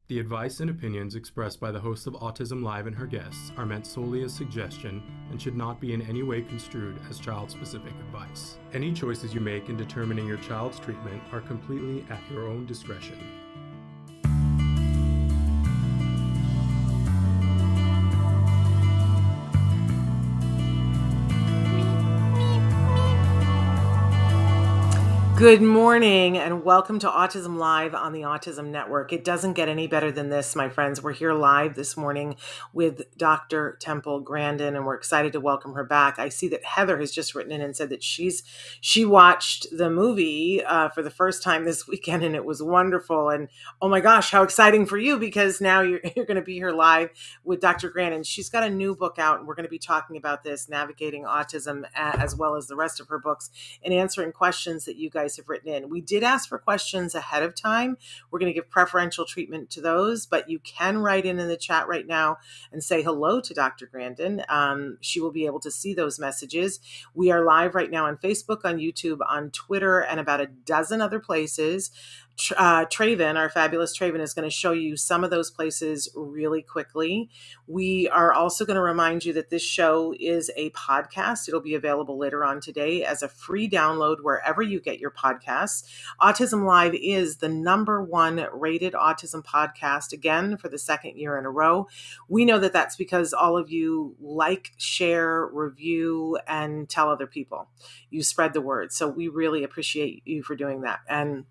The advice and opinions expressed by the host of Autism Live and her guests are meant solely as suggestion and should not be in any way construed as child-specific advice. Any choices you make in determining your child's treatment are completely at your own discretion. Good morning and welcome to Autism Live on the Autism Network. It doesn't get any better than this, my friends. We're here live this morning with Dr. Temple Grandin, and we're excited to welcome her back. I see that Heather has just written in and said that she watched the movie for the first time this weekend, and it was wonderful. And oh my gosh, how exciting for you, because now you're going to be here live with Dr. Grandin. She's got a new book out, and we're going to be talking about this, Navigating Autism, as well as the rest of her books, and answering questions that you guys have written in. We did ask for questions ahead of time. We're going to give preferential treatment to those, but you can write in the chat right now and say hello to Dr. Grandin. She will be able to see those messages. We are live right now on Facebook, on YouTube, on Twitter, and about a dozen other places. Traven, our fabulous Traven, is going to show you some of those places really quickly. We are also going to remind you that this show is a podcast. It'll be available later on today as a free download wherever you get your podcasts. Autism Live is the #1 rated autism podcast, again, for the second year in a row. We know that that's because all of you like, share, review, and tell other people. You spread the word. So we really appreciate you for doing that. And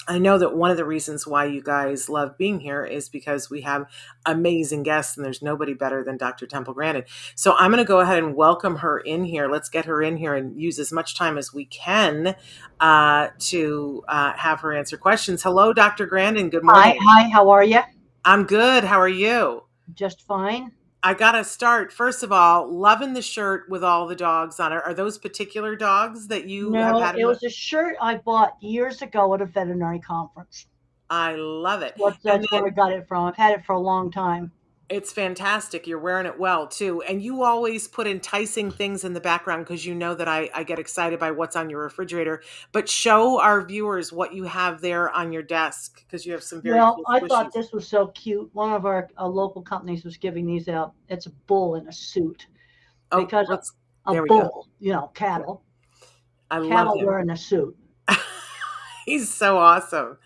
I know that one of the reasons why you guys love being here is because we have amazing guests, and there's nobody better than Dr. Temple Grandin. So I'm going to go ahead and welcome her in here. Let's get her in here and use as much time as we can to have her answer questions. Hello, Dr. Grandin. Good morning. Hi, how are you? I'm good. How are you? Just fine. I got to start. First of all, loving the shirt with all the dogs on it. Are those particular dogs that you have had? No, it was a shirt I bought years ago at a veterinary conference. I love it. That's where I got it from. I've had it for a long time. It's fantastic. You're wearing it well, too. And you always put enticing things in the background because you know that I get excited by what's on your refrigerator. But show our viewers what you have there on your desk, because you have some very cool I thought this was so cute. One of our local companies was giving these out. It's a bull in a suit. Because a bull, cattle. I love cattle him. wearing a suit. He's so awesome.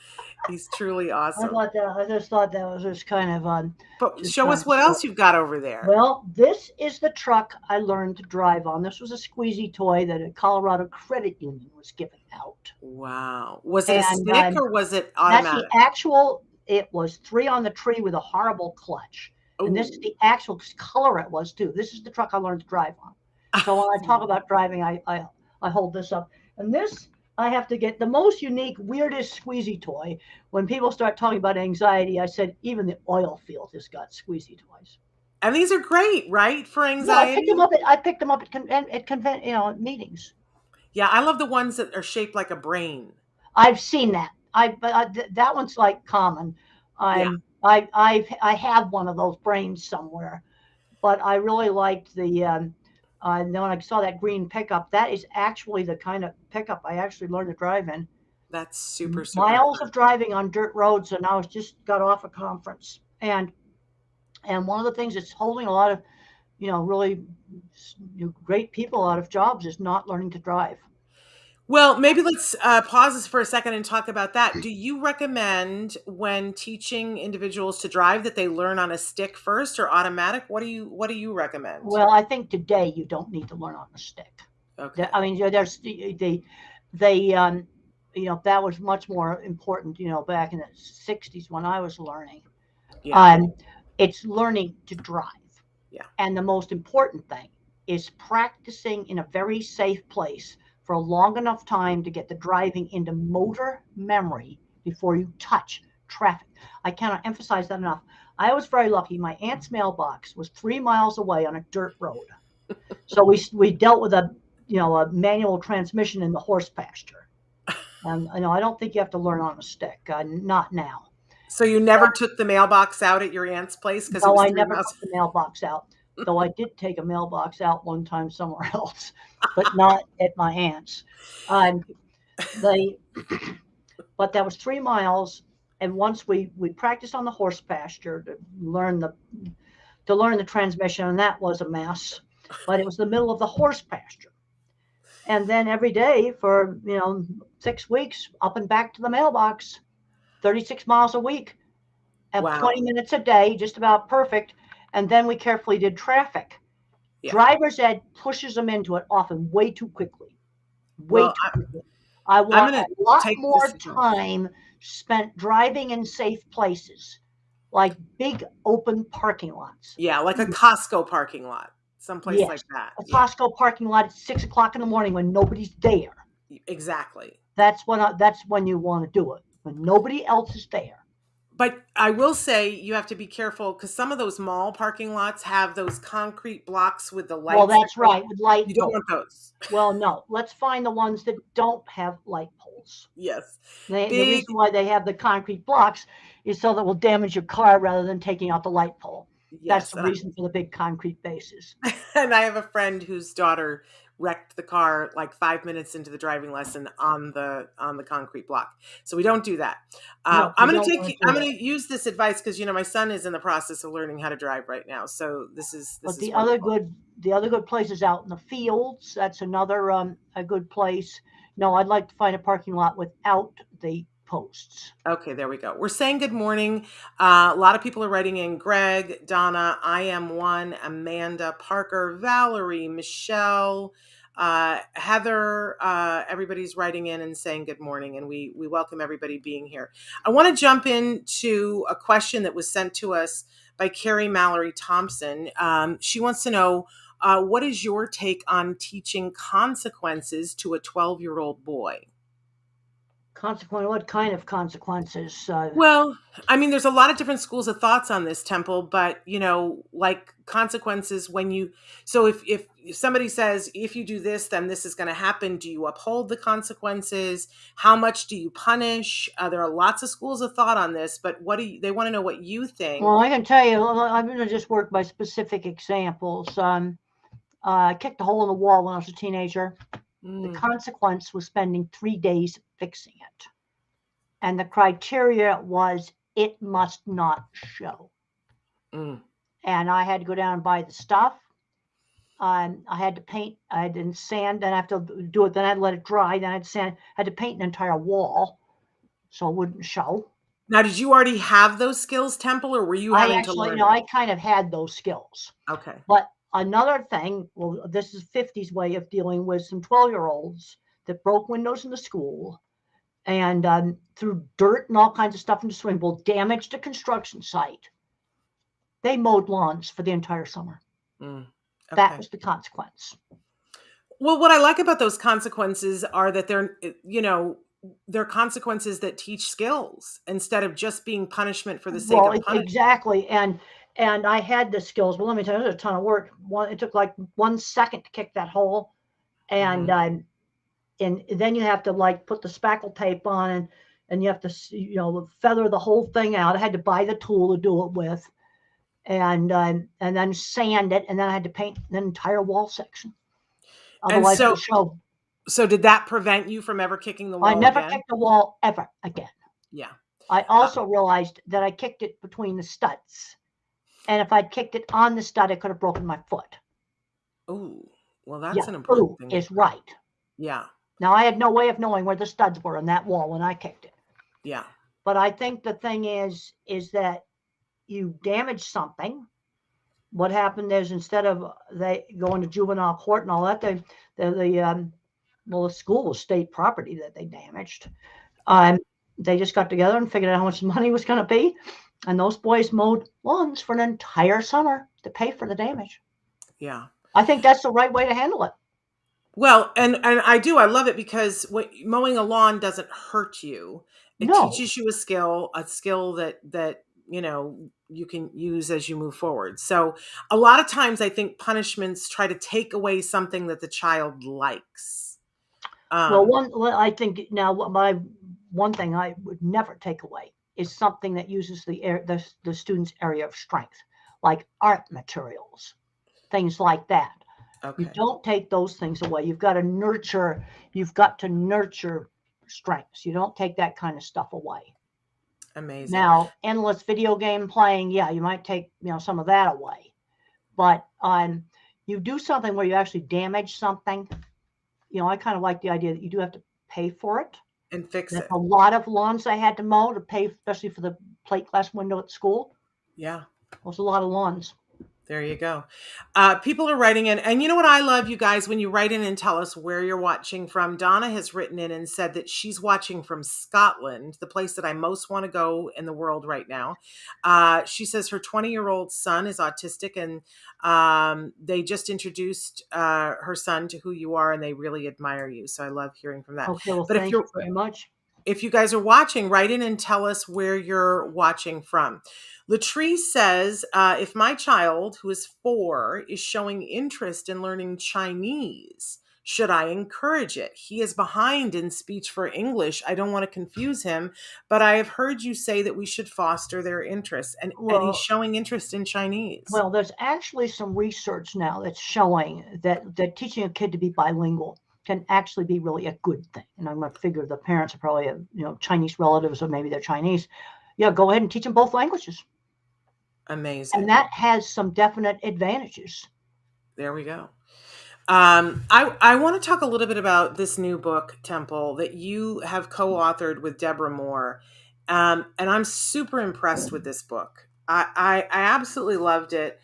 He's truly awesome. I just thought that was just kind of But show us what else you've got over there. Well, this is the truck I learned to drive on. This was a squeezy toy that a Colorado credit union was giving out. Wow. Was it a stick or was it automatic? That's the actual. It was 3 on the tree with a horrible clutch. Ooh. And this is the actual color it was too. This is the truck I learned to drive on. So when I talk about driving, I hold this up. And this, I have to get the most unique, weirdest squeezy toy. When people start talking about anxiety, I said, even the oil field has got squeezy toys. And these are great, right? For anxiety? Yeah, I picked them up at meetings. Yeah, I love the ones that are shaped like a brain. I've seen that. That one's like common. I have one of those brains somewhere, but I really liked the. Then when I saw that green pickup, that is actually the kind of pickup I actually learned to drive in. That's super miles of driving on dirt roads, and I was just got off a conference, and one of the things that's holding a lot of, really great people out of jobs is not learning to drive. Well, maybe let's pause this for a second and talk about that. Do you recommend when teaching individuals to drive that they learn on a stick first or automatic? What do you recommend? Well, I think today you don't need to learn on a stick. Okay. I mean, there's that was much more important, back in the 60s when I was learning. Yeah. It's learning to drive. Yeah. And the most important thing is practicing in a very safe place for a long enough time to get the driving into motor memory before you touch traffic. I cannot emphasize that enough. I was very lucky. My aunt's mailbox was 3 miles away on a dirt road. So we dealt with a manual transmission in the horse pasture. And I don't think you have to learn on a stick. Not now. So you never took the mailbox out at your aunt's place? No, I never took the mailbox out. Though I did take a mailbox out one time somewhere else, but not at my aunt's. But that was 3 miles, And once we practiced on the horse pasture to learn the transmission, and that was a mess. But it was the middle of the horse pasture. And then every day for 6 weeks, up and back to the mailbox, 36 miles a week, at Wow. 20 minutes a day, just about perfect. And then we carefully did traffic. Yeah. Driver's ed pushes them into it often way too quickly. Well, Quickly. I want gonna a lot take more this advice. time spent driving in safe places, like big open parking lots. Yeah, like a Costco parking lot, someplace Yes, like that. a Yeah, Costco parking lot at 6 o'clock in the morning when nobody's there. exactly. That's when you want to do it, when nobody else is there. But I will say you have to be careful because some of those mall parking lots have those concrete blocks with the lights. Well, that's right, with light You don't poles. want those. Well, no, let's find the ones that don't have light poles. Yes. The reason why they have the concrete blocks is so that will damage your car rather than taking out the light pole. Yes. That's the reason for the big concrete bases. And I have a friend whose daughter wrecked the car like 5 minutes into the driving lesson on the concrete block. So we don't do that. No, I'm going to use this advice because my son is in the process of learning how to drive right now. So this is the wonderful. other good place is out in the fields. That's another a good place. No, I'd like to find a parking lot without the posts. Okay, there we go. We're saying good morning. A lot of people are writing in. Greg, Donna, I am one, Amanda, Parker, Valerie, Michelle, Heather. Everybody's writing in and saying good morning, and we welcome everybody being here. I want to jump into a question that was sent to us by Carrie Mallory Thompson. She wants to know, what is your take on teaching consequences to a 12-year-old boy? What kind of consequences? Well, I mean, there's a lot of different schools of thoughts on this, Temple, but like consequences so if somebody says, if you do this, then this is going to happen, do you uphold the consequences? How much do you punish? There are lots of schools of thought on this, but they want to know what you think. Well, I can tell you, I'm going to just work by specific examples. I kicked a hole in the wall when I was a teenager. The consequence was spending 3 days fixing it. And the criteria was it must not show. And I had to go down and buy the stuff. I had to paint, I had sand, then I have to do it, then I'd let it dry, then I'd sand, had to paint an entire wall so it wouldn't show. Now, did you already have those skills, Temple, or were you having to learn? No, I kind of had those skills. Okay. But another thing, well, this is 50's way of dealing with some 12-year-olds that broke windows in the school and threw dirt and all kinds of stuff into the swimming pool, damaged a construction site. They mowed lawns for the entire summer. Okay. That was the consequence. Well, what I like about those consequences are that they're consequences that teach skills instead of just being punishment for the sake of punishment. Exactly. And I had the skills. Well, let me tell you, it was a ton of work. It took like 1 second to kick that hole. And then you have to put the spackle tape on and you have to, feather the whole thing out. I had to buy the tool to do it with and then sand it. And then I had to paint the entire wall section. Otherwise, it would show. So did that prevent you from ever kicking the wall? I never kicked the wall ever again. Yeah. I also realized that I kicked it between the studs. And if I'd kicked it on the stud, I could have broken my foot. Oh, well, that's an important thing. Is right. Yeah. Now, I had no way of knowing where the studs were on that wall when I kicked it. Yeah. But I think the thing is that you damage something. What happened is instead of they going to juvenile court and all that, the school was state property that they damaged. They just got together and figured out how much money was going to be. And those boys mowed lawns for an entire summer to pay for the damage. Yeah. I think that's the right way to handle it. Well, and I love it because mowing a lawn doesn't hurt you. It teaches you a skill that you can use as you move forward. So a lot of times I think punishments try to take away something that the child likes. I think now one thing I would never take away is something that uses the student's area of strength, like art materials, things like that. Okay. You don't take those things away. You've got to nurture strengths. You don't take that kind of stuff away. Amazing. Now, endless video game playing, yeah, you might take, some of that away. But you do something where you actually damage something. I kind of like the idea that you do have to pay for it. And fix That's it. a lot of lawns I had to mow to pay, especially for the plate glass window at school. Yeah. It was a lot of lawns. There you go. People are writing in, and you know what I love, you guys, when you write in and tell us where you're watching from. Donna has written in and said that she's watching from Scotland, the place that I most want to go in the world right now. She says her 20-year-old son is autistic, and they just introduced her son to who you are, and they really admire you. So I love hearing from that. Okay, well, But thank you very much. If you guys are watching, write in and tell us where you're watching from. Latrice says, if my child, who is 4, is showing interest in learning Chinese, should I encourage it? He is behind in speech for English. I don't want to confuse him, but I have heard you say that we should foster their interest, and he's showing interest in Chinese. Well, there's actually some research now that's showing that teaching a kid to be bilingual can actually be really a good thing. And I'm going to figure the parents are probably, Chinese relatives, or maybe they're Chinese. Yeah, go ahead and teach them both languages. Amazing. And that has some definite advantages. There we go. I want to talk a little bit about this new book, Temple, that you have co-authored with Deborah Moore. And I'm super impressed with this book. I absolutely loved it.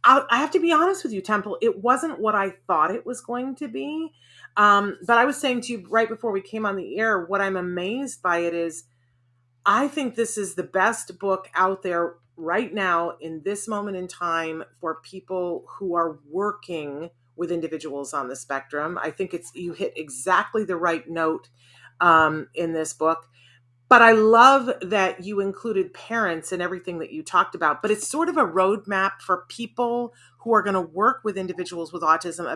I have to be honest with you, Temple, it wasn't what I thought it was going to be. But I was saying to you right before we came on the air, what I'm amazed by it is, I think this is the best book out there right now in this moment in time for people who are working with individuals on the spectrum. I think you hit exactly the right note in this book. But I love that you included parents in everything that you talked about. But it's sort of a roadmap for people who are going to work with individuals with autism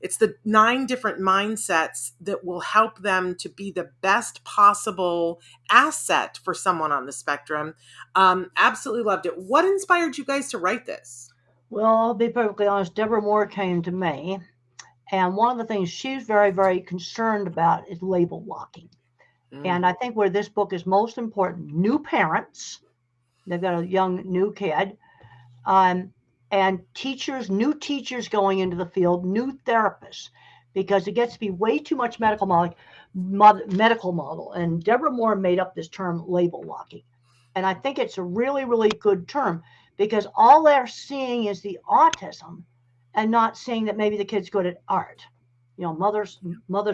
it's the 9 different mindsets that will help them to be the best possible asset for someone on the spectrum. Absolutely loved it. What inspired you guys to write this? Well, I'll be perfectly honest. Deborah Moore came to me, and one of the things she's very, very concerned about is label locking. And I think where this book is most important, new parents, they've got a young new kid, and teachers, new teachers going into the field, new therapists, because it gets to be way too much medical model. And Deborah Moore made up this term label locking. And I think it's a really, really good term, because all they're seeing is the autism and not seeing that maybe the kid's good at art. Mother's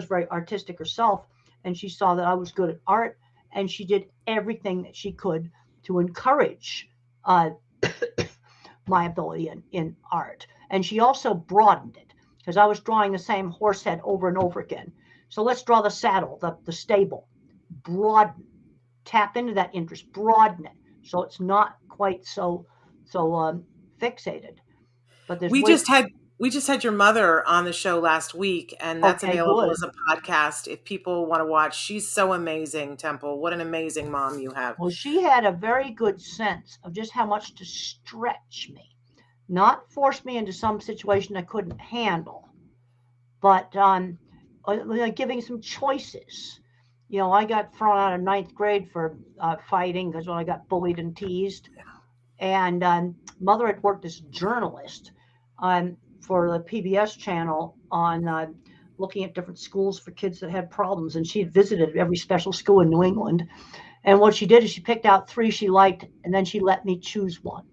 very artistic herself. And she saw that I was good at art, and she did everything that she could to encourage my ability in art. And she also broadened it, because I was drawing the same horse head over and over again. So let's draw the saddle, the stable, broaden, tap into that interest, broaden it, so it's not quite so fixated. But we just had your mother on the show last week, and that's available as a podcast if people want to watch. She's so amazing, Temple. What an amazing mom you have. Well, she had a very good sense of just how much to stretch me, not force me into some situation I couldn't handle, but giving some choices. I got thrown out of 9th grade for fighting, because when I got bullied and teased. And Mother had worked as a journalist for the PBS channel on looking at different schools for kids that had problems. And she had visited every special school in New England. And what she did is she picked out 3 she liked, and then she let me choose one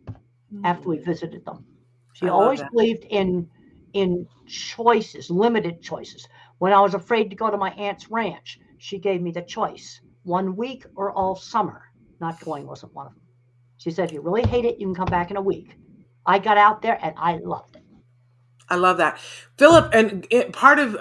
after we visited them. She always believed in choices, limited choices. When I was afraid to go to my aunt's ranch, she gave me the choice, 1 week or all summer. Not going wasn't one of them. She said, if you really hate it, you can come back in a week. I got out there and I loved it. I love that. Philip, and part of,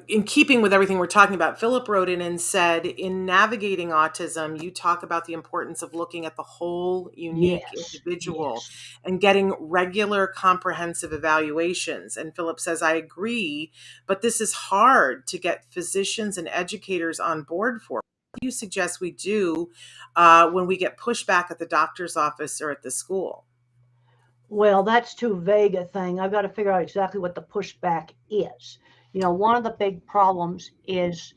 in keeping with everything we're talking about, Philip wrote in and said, in Navigating Autism, you talk about the importance of looking at the whole unique individual and getting regular comprehensive evaluations. And Philip says, I agree, but this is hard to get physicians and educators on board for. What do you suggest we do when we get pushback at the doctor's office or at the school? Well, that's too vague a thing. I've got to figure out exactly what the pushback is. One of the big problems is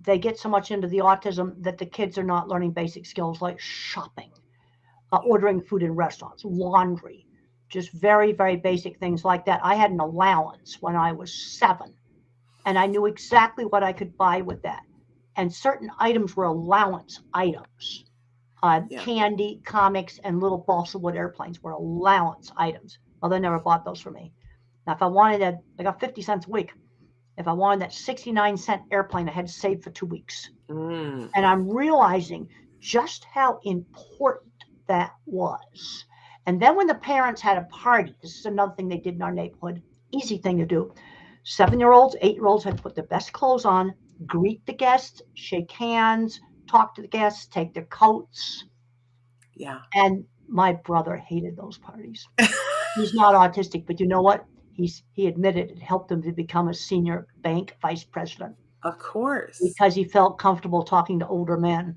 they get so much into the autism that the kids are not learning basic skills like shopping, ordering food in restaurants, laundry, just very, very basic things like that. I had an allowance when I was 7, and I knew exactly what I could buy with that. And certain items were allowance items. Candy, comics, and little balsa wood airplanes were allowance items. Well, they never bought those for me. Now, if I wanted that, I got 50 cents a week. If I wanted that 69-cent airplane, I had to save for 2 weeks. And I'm realizing just how important that was. And then when the parents had a party, this is another thing they did in our neighborhood, easy thing to do. 7-year-olds, 8-year-olds had to put their best clothes on, greet the guests, shake hands, talk to the guests, take their coats. Yeah. And my brother hated those parties. He's not autistic, but you know what? He admitted it helped him to become a senior bank vice president. Of course. Because he felt comfortable talking to older men.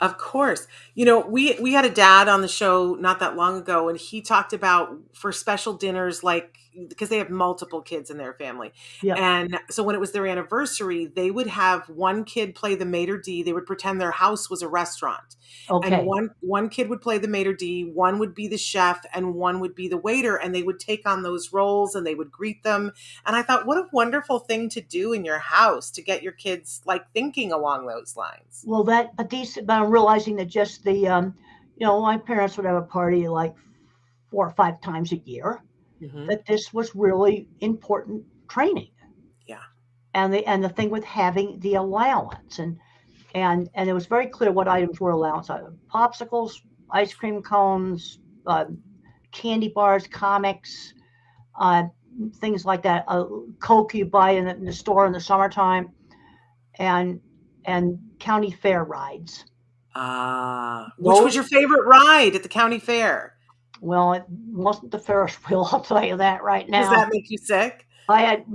Of course. You know, we had a dad on the show not that long ago, and he talked about for special dinners, like, because they have multiple kids in their family. Yeah. And so when it was their anniversary, they would have one kid play the maitre d'. They would pretend their house was a restaurant. Okay. And one kid would play the maitre d', one would be the chef, and one would be the waiter. And they would take on those roles and they would greet them. And I thought, what a wonderful thing to do in your house to get your kids like thinking along those lines. Well, but I'm realizing that just the, my parents would have a party like 4 or 5 times a year. That this was really important training. Yeah. And the thing with having the allowance and it was very clear what items were allowance items: popsicles, ice cream cones, candy bars, comics, things like that. Coke you buy in the store in the summertime, and county fair rides. Which was your favorite ride at the county fair? Well, it wasn't the Ferris wheel, I'll tell you that right now. Does that make you sick? I had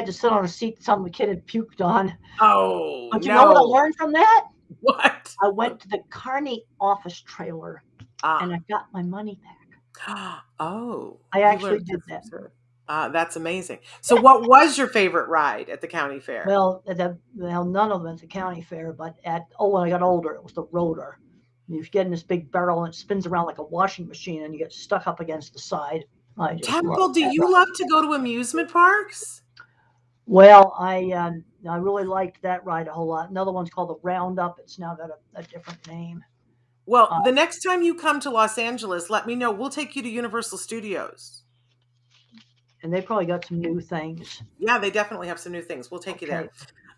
to sit on a seat that some kid had puked on. Oh, but you know what I learned from that? What? I went to the Carney office trailer and I got my money back. Oh. I actually did that. That's amazing. So what was your favorite ride at the county fair? Well, none of them at the county fair, but when I got older, it was the rotor. You get in this big barrel and it spins around like a washing machine and you get stuck up against the side. Temple, do you love to go to amusement parks? Well, I really liked that ride a whole lot. Another one's called the Roundup. It's now got a different name. Well, the next time you come to Los Angeles, let me know. We'll take you to Universal Studios. And they probably got some new things. Yeah, they definitely have some new things. We'll take you there.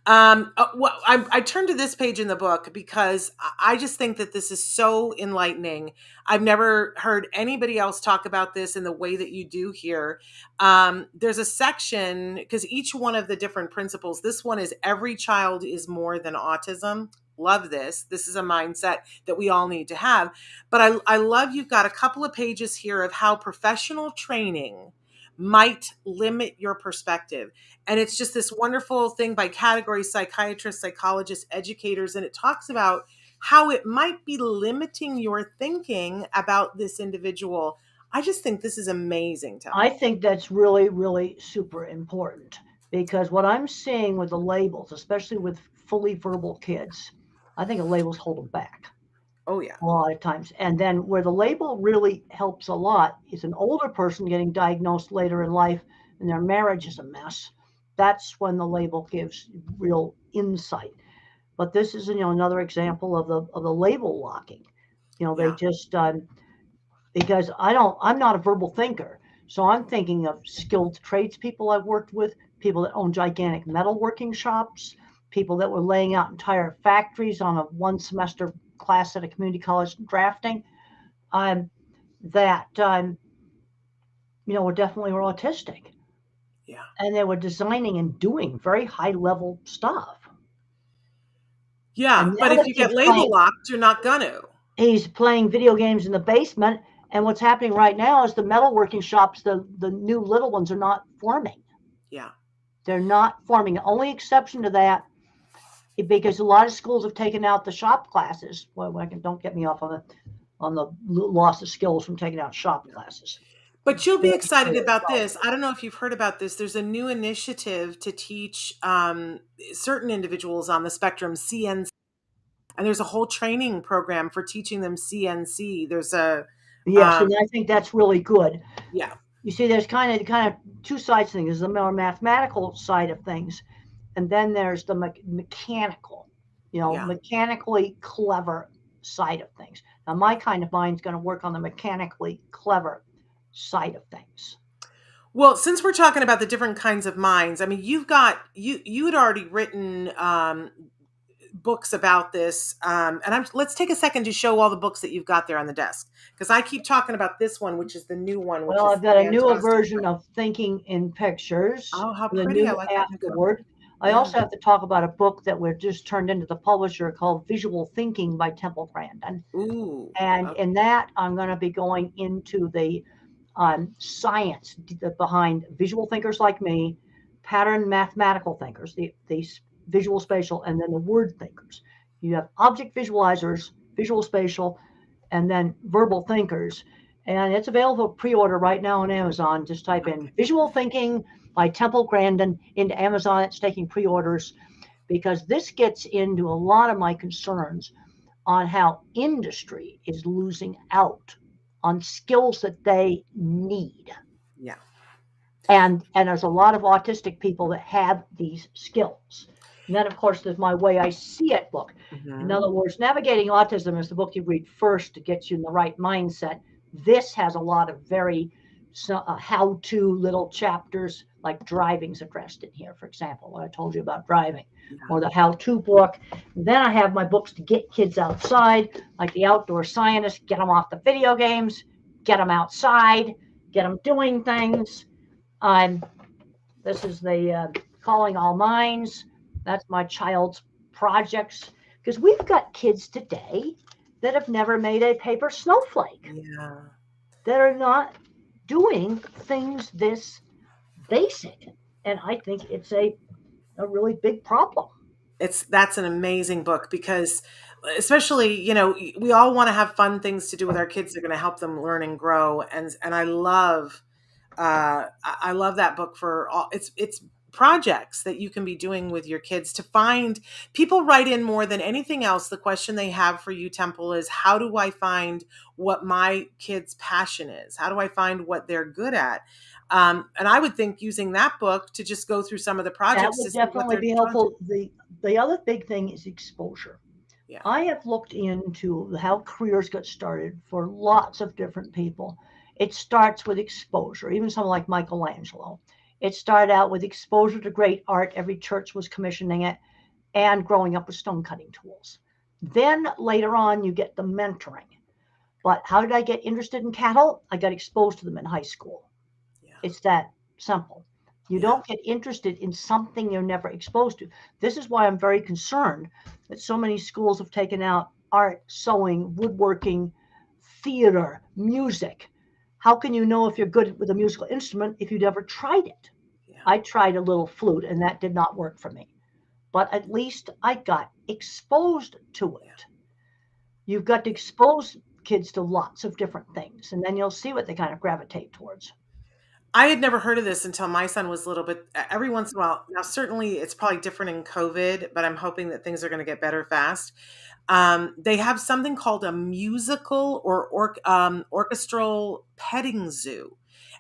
I turned to this page in the book because I just think that this is so enlightening. I've never heard anybody else talk about this in the way that you do here. There's a section, because each one of the different principles, this one is every child is more than autism. Love this. This is a mindset that we all need to have. But I love you've got a couple of pages here of how professional training might limit your perspective. And it's just this wonderful thing by category: psychiatrists, psychologists, educators. And it talks about how it might be limiting your thinking about this individual. I just think this is amazing. I think that's really, really super important, because what I'm seeing with the labels, especially with fully verbal kids, I think the labels hold them back. Oh, yeah. A lot of times. And then where the label really helps a lot is an older person getting diagnosed later in life and their marriage is a mess. That's when the label gives real insight. But this is, another example of the label locking. They just, because I'm not a verbal thinker. So I'm thinking of skilled tradespeople I've worked with, people that own gigantic metalworking shops, people that were laying out entire factories on a 1-semester class at a community college drafting, that were definitely autistic. Yeah. And they were designing and doing very high level stuff. Yeah, but if you get label locked, you're not gonna. He's playing video games in the basement, and what's happening right now is the metalworking shops, the new little ones, are not forming. Yeah. They're not forming. The only exception to that, because a lot of schools have taken out the shop classes. Well, don't get me off on the loss of skills from taking out shop classes. But you'll be very excited clear. about this. I don't know if you've heard about this. There's a new initiative to teach certain individuals on the spectrum CNC, and there's a whole training program for teaching them CNC. There's a Yes, and I think that's really good. yeah, You see, there's kind of two sides to things. There's the more mathematical side of things, and then there's the mechanical, yeah. mechanically clever side of things. Now, my kind of mind's going to work on the mechanically clever side of things. Well, since we're talking about the different kinds of minds, I mean, you had already written books about this, and let's take a second to show all the books that you've got there on the desk, because I keep talking about this one, which is the new one. Well, I've got a newer version of Thinking in Pictures. Oh, how the pretty! new I like that. afterward. I also have to talk about a book that we're just turned into the publisher called Visual Thinking by Temple Grandin. Ooh, and in that, I'm going to be going into the science behind visual thinkers like me, pattern mathematical thinkers, the visual spatial, and then the word thinkers. You have object visualizers, visual spatial, and then verbal thinkers. And it's available pre-order right now on Amazon. Just type in Visual Thinking by Temple Grandin into Amazon. It's taking pre-orders, because this gets into a lot of my concerns on how industry is losing out on skills that they need. Yeah. And there's a lot of autistic people that have these skills. And then, of course, there's my Way I See It book. Mm-hmm. In other words, Navigating Autism is the book you read first to get you in the right mindset. This has a lot of very how-to little chapters, like driving's addressed in here, for example, what I told you about driving, or the how-to book. Then I have my books to get kids outside, like The Outdoor Scientist, get them off the video games, get them outside, get them doing things. This is the Calling All Minds. That's my child's projects, because we've got kids today that have never made a paper snowflake. Yeah. That are not doing things this basic. And I think it's a really big problem. That's an amazing book, because especially, we all want to have fun things to do with our kids that are going to help them learn and grow. And I love that book for all it's projects that you can be doing with your kids. To find people write in more than anything else, the question they have for you, Temple, is how do I find what my kid's passion is? How do I find what they're good at? And I would think using that book to just go through some of the projects. That would definitely be helpful. The other big thing is exposure. Yeah. I have looked into how careers got started for lots of different people. It starts with exposure. Even someone like Michelangelo. It started out with exposure to great art. Every church was commissioning it, and growing up with stone cutting tools. Then later on, you get the mentoring. But how did I get interested in cattle? I got exposed to them in high school. Yeah. It's that simple. You don't get interested in something you're never exposed to. This is why I'm very concerned that so many schools have taken out art, sewing, woodworking, theater, music. How can you know if you're good with a musical instrument if you've never tried it? Yeah. I tried a little flute, and that did not work for me. But at least I got exposed to it. You've got to expose kids to lots of different things, and then you'll see what they kind of gravitate towards. I had never heard of this until my son was little, but every once in a while, now certainly it's probably different in COVID, but I'm hoping that things are going to get better fast. They have something called a musical or orchestral petting zoo,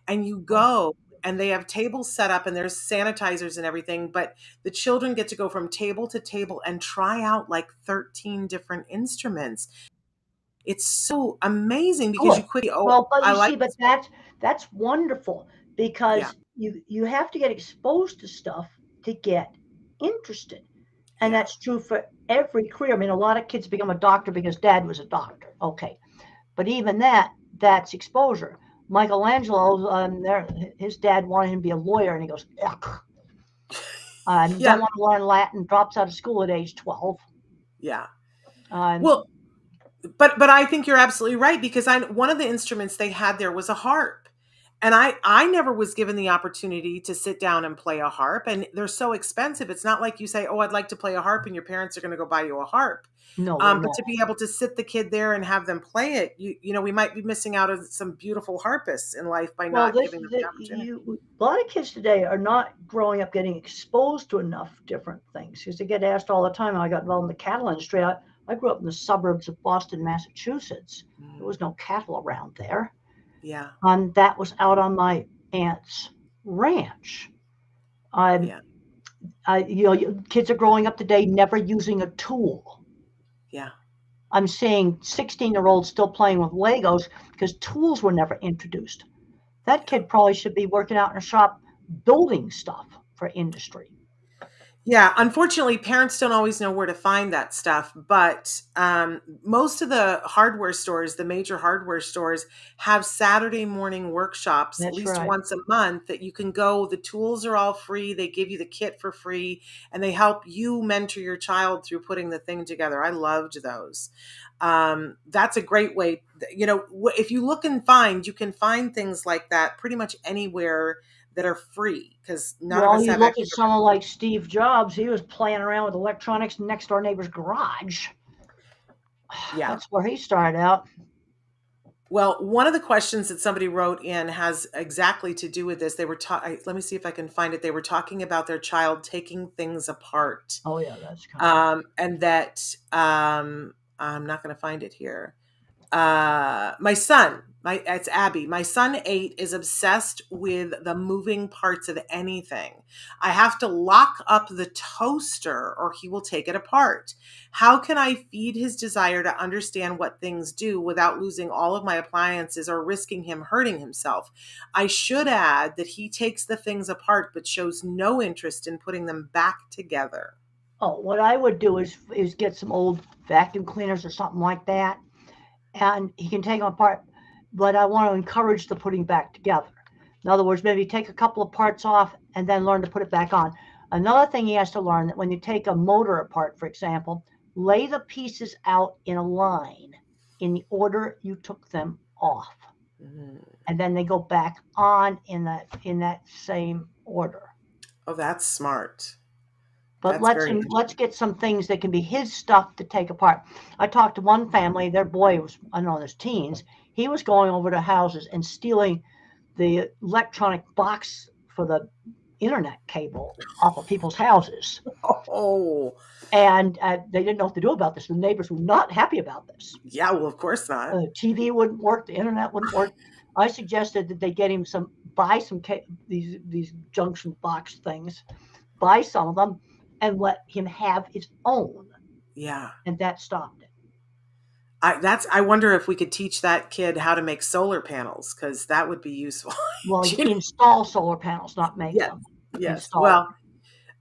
and you go and they have tables set up and there's sanitizers and everything, but the children get to go from table to table and try out like 13 different instruments. It's so amazing because you quickly, but that's wonderful, because you have to get exposed to stuff to get interested. And that's true for every career. I mean, a lot of kids become a doctor because dad was a doctor. Okay. But even that's exposure. Michelangelo, his dad wanted him to be a lawyer, and he goes, yuck. Don't want to learn Latin, drops out of school at age 12. Yeah. But I think you're absolutely right, because one of the instruments they had there was a harp. And I never was given the opportunity to sit down and play a harp, and they're so expensive. It's not like you say, "Oh, I'd like to play a harp," and your parents are going to go buy you a harp. No, they're But not. to be able to sit the kid there and have them play it, we might be missing out on some beautiful harpists in life by Well, not giving them the opportunity. a lot of kids today are not growing up getting exposed to enough different things because they get asked all the time. I got involved in the cattle industry. I grew up in the suburbs of Boston, Massachusetts. There was no cattle around there. Yeah. And that was out on my aunt's ranch. Yeah. Kids are growing up today never using a tool. Yeah. I'm seeing 16-year-olds still playing with Legos because tools were never introduced. That kid probably should be working out in a shop building stuff for industry. Yeah, unfortunately, parents don't always know where to find that stuff. But most of the hardware stores, the major hardware stores, have Saturday morning workshops at That's least right. once a month that you can go. The tools are all free. They give you the kit for free, and they help you mentor your child through putting the thing together. I loved those. That's a great way. If you look and find, you can find things like that pretty much anywhere that are free because none of us You have look at extra. someone like Steve Jobs, he was playing around with electronics next door neighbor's garage. Yeah. That's where he started out. Well, one of the questions that somebody wrote in has exactly to do with this. They were let me see if I can find it. They were talking about their child taking things apart. Oh yeah, that's kind of And that I'm not going to find it here. My son, it's Abby. My son 8 is obsessed with the moving parts of anything. I have to lock up the toaster or he will take it apart. How can I feed his desire to understand what things do without losing all of my appliances or risking him hurting himself? I should add that he takes the things apart but shows no interest in putting them back together. Oh, what I would do is get some old vacuum cleaners or something like that, and he can take them apart, but I want to encourage the putting back together. In other words, maybe take a couple of parts off and then learn to put it back on. Another thing he has to learn that when you take a motor apart, for example, lay the pieces out in a line in the order you took them off. Mm-hmm. And then they go back on in that same order. Oh, that's smart. But let's get some things that can be his stuff to take apart. I talked to one family, their boy was, I don't know, there's teens. He was going over to houses and stealing the electronic box for the internet cable off of people's houses. Oh. And they didn't know what to do about this. The neighbors were not happy about this. Yeah, well, of course not. The TV wouldn't work. The internet wouldn't work. I suggested that they get him buy some these junction box things, buy some of them, and let him have his own. Yeah. And that stopped it. I wonder if we could teach that kid how to make solar panels, because that would be useful. Well, install solar panels, not make them. Yes. Install Well, them.